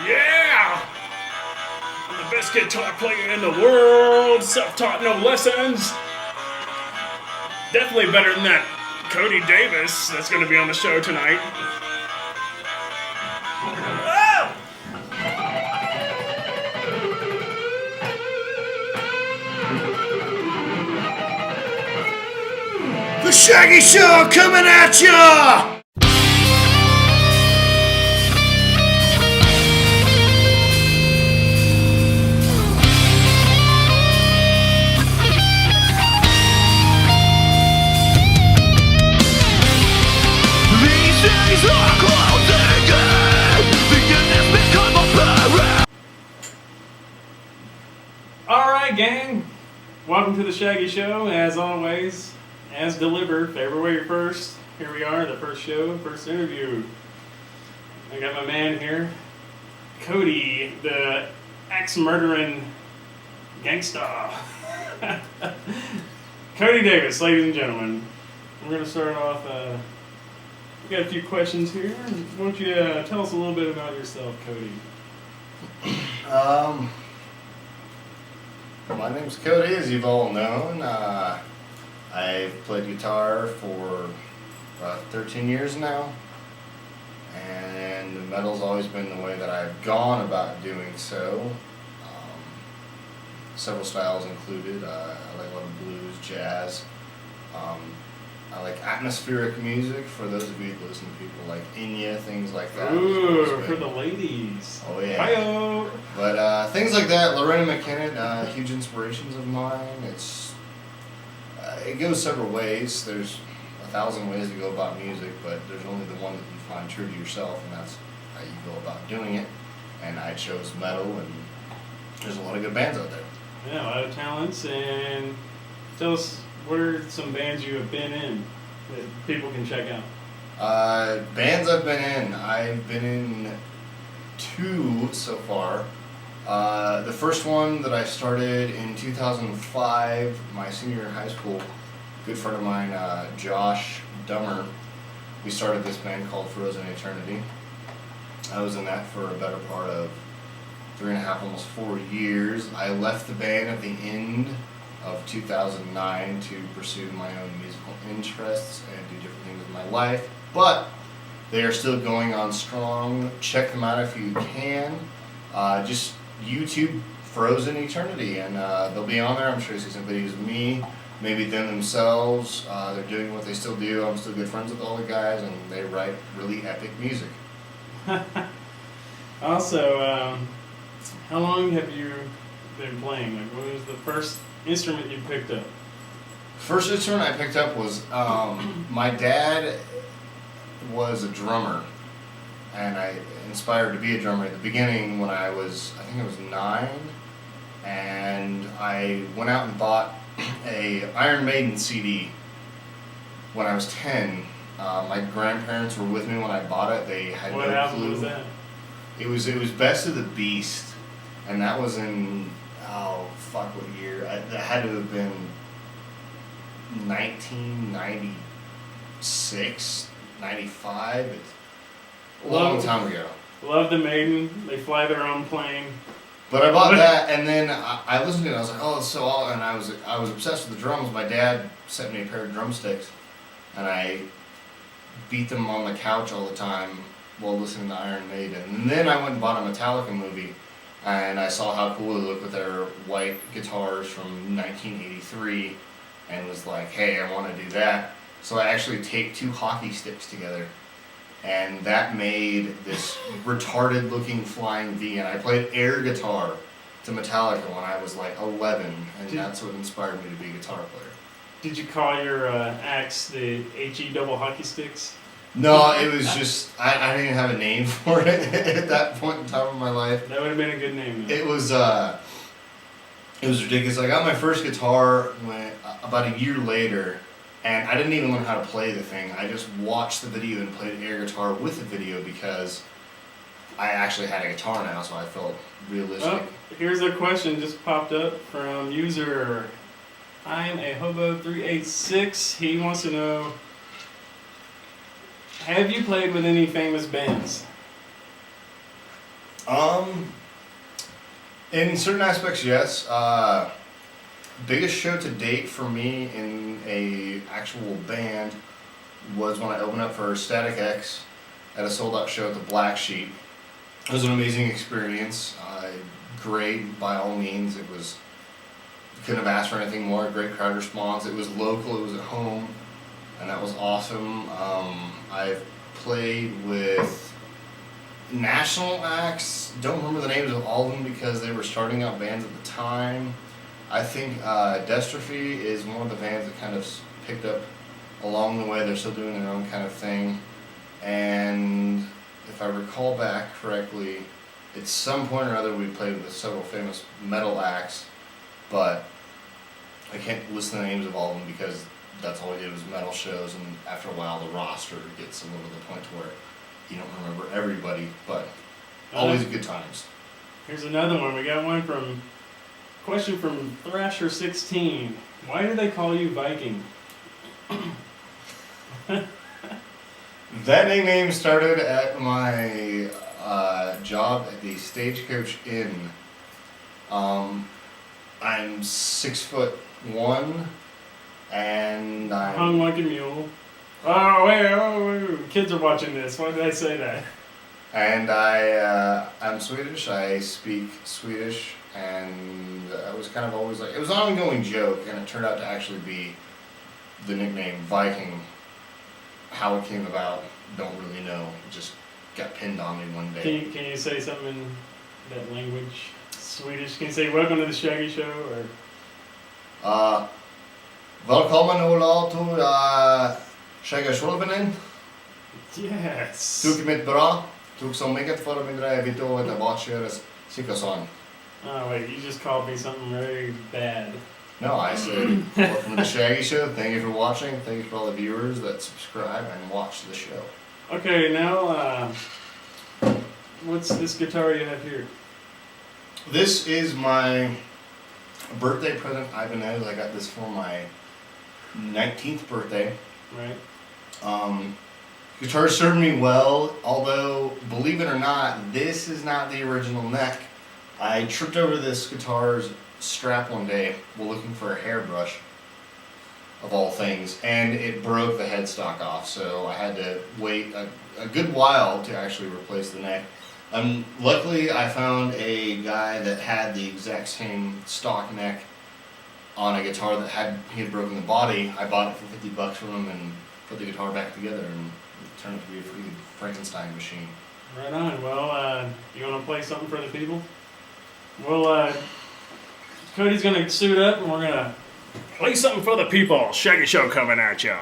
Yeah! I'm the best guitar player in the world, self-taught, no lessons. Definitely better than that Cody Davis that's going to be on the show tonight. Oh! The Shaggy Show coming at ya! Alright, gang. Welcome to the Shaggy Show, as always, as delivered, February 1st. Here we are, the first show, first interview. I got my man here, Cody, the axe-murdering gangsta. Cody Davis, ladies and gentlemen. We're going to start off, we got a few questions here. Why don't you tell us a little bit about yourself, Cody? My name's Cody, as you've all known. I've played guitar for about 13 years now, and metal's always been the way that I've gone about doing so. Several styles included. I like a lot of blues, jazz. I like atmospheric music, for those of you who listen to people like Enya, things like that. Ooh, for the ladies. Oh yeah. Hi-yo. But things like that, Lorena McKinnon, huge inspirations of mine. It goes several ways. There's 1,000 ways to go about music, but there's only the one that you find true to yourself, and that's how you go about doing it. And I chose metal, and there's a lot of good bands out there. Yeah, a lot of talents. And tell us, what are some bands you have been in that people can check out? Bands I've been in 2 so far. The first one that I started in 2005, my senior year in high school, a good friend of mine, Josh Dummer, we started this band called Frozen Eternity. I was in that for a better part of 3.5, almost 4 years. I left the band at the end of 2009 to pursue my own musical interests and do different things in my life, but they are still going on strong. Check them out if you can. Just YouTube Frozen Eternity, and they'll be on there. I'm sure you see some videos of me, maybe them themselves. They're doing what they still do. I'm still good friends with all the guys, and they write really epic music. Also, how long have you been playing? Like, what was the first instrument you picked up? First instrument I picked up was, my dad was a drummer, and I inspired to be a drummer at the beginning when I think I was 9, and I went out and bought a Iron Maiden CD when I was 10. My grandparents were with me when I bought it. They had What no album clue. was that? It was Best of the Beast, and that was in, what year? That had to have been 1996, 95. It's a long time ago. Love the Maiden. They fly their own plane. But I bought that, and then I listened to it. And I was like, "Oh, it's so awesome!" And I was obsessed with the drums. My dad sent me a pair of drumsticks, and I beat them on the couch all the time while listening to Iron Maiden. And then I went and bought a Metallica movie, and I saw how cool they looked with their white guitars from 1983, and was like, "Hey, I want to do that." So I actually taped 2 hockey sticks together, and that made this retarded-looking flying V. And I played air guitar to Metallica when I was like 11, and that's what inspired me to be a guitar player. Did you call your axe the HE double hockey sticks? No, it was just, I didn't even have a name for it at that point in time in my life. That would have been a good name, though. It was ridiculous. I got my first guitar about a year later, and I didn't even learn how to play the thing. I just watched the video and played air guitar with the video because I actually had a guitar now, so I felt realistic. Oh, here's a question just popped up from user I'm a Hobo 386. He wants to know, have you played with any famous bands? In certain aspects, yes. Biggest show to date for me in a actual band was when I opened up for Static X at a sold out show at the Black Sheep. It was an amazing experience. Great by all means. It was, couldn't have asked for anything more. Great crowd response. It was local. It was at home, and that was awesome. I've played with national acts. Don't remember the names of all of them because they were starting out bands at the time. I think Dystrophy is one of the bands that kind of picked up along the way. They're still doing their own kind of thing. And if I recall back correctly, at some point or other we played with several famous metal acts, but I can't list the names of all of them because that's all we did was metal shows, and after a while the roster gets a little to the point to where you don't remember everybody, but always good times. Here's another one. We got one question from Thrasher16. Why do they call you Viking? That nickname started at my job at the Stagecoach Inn. I'm 6'1", and I'm hung like a mule. Oh wait, kids are watching this. Why did I say that? And I'm Swedish. I speak Swedish, and I was kind of always like, it was an ongoing joke, and it turned out to actually be the nickname Viking. How it came about, don't really know. It just got pinned on me one day. Can you say something in that language? Swedish? Can you say welcome to the Shaggy Show or? Välkommen Ola till Shaggy-showen. Yes. Tog mitt bra. Tog så mycket för min drev vid då att bara köras sikasång. Oh wait, you just called me something very bad. No, I said, welcome to the Shaggy Show. Thank you for watching. Thank you for all the viewers that subscribe and watch the show. Okay, now, what's this guitar you have here? This is my birthday present. Ibanez. I got this for my 19th birthday. Right. Guitar served me well, although, believe it or not, this is not the original neck. I tripped over this guitar's strap one day while looking for a hairbrush, of all things, and it broke the headstock off, so I had to wait a good while to actually replace the neck. Luckily, I found a guy that had the exact same stock neck on a guitar that he had broken the body. I bought it for $50 from him and put the guitar back together, and it turned out to be a pretty Frankenstein machine. Right on. Well, you want to play something for the people? Well, Cody's going to suit up and we're going to play something for the people. Shaggy Show coming at ya.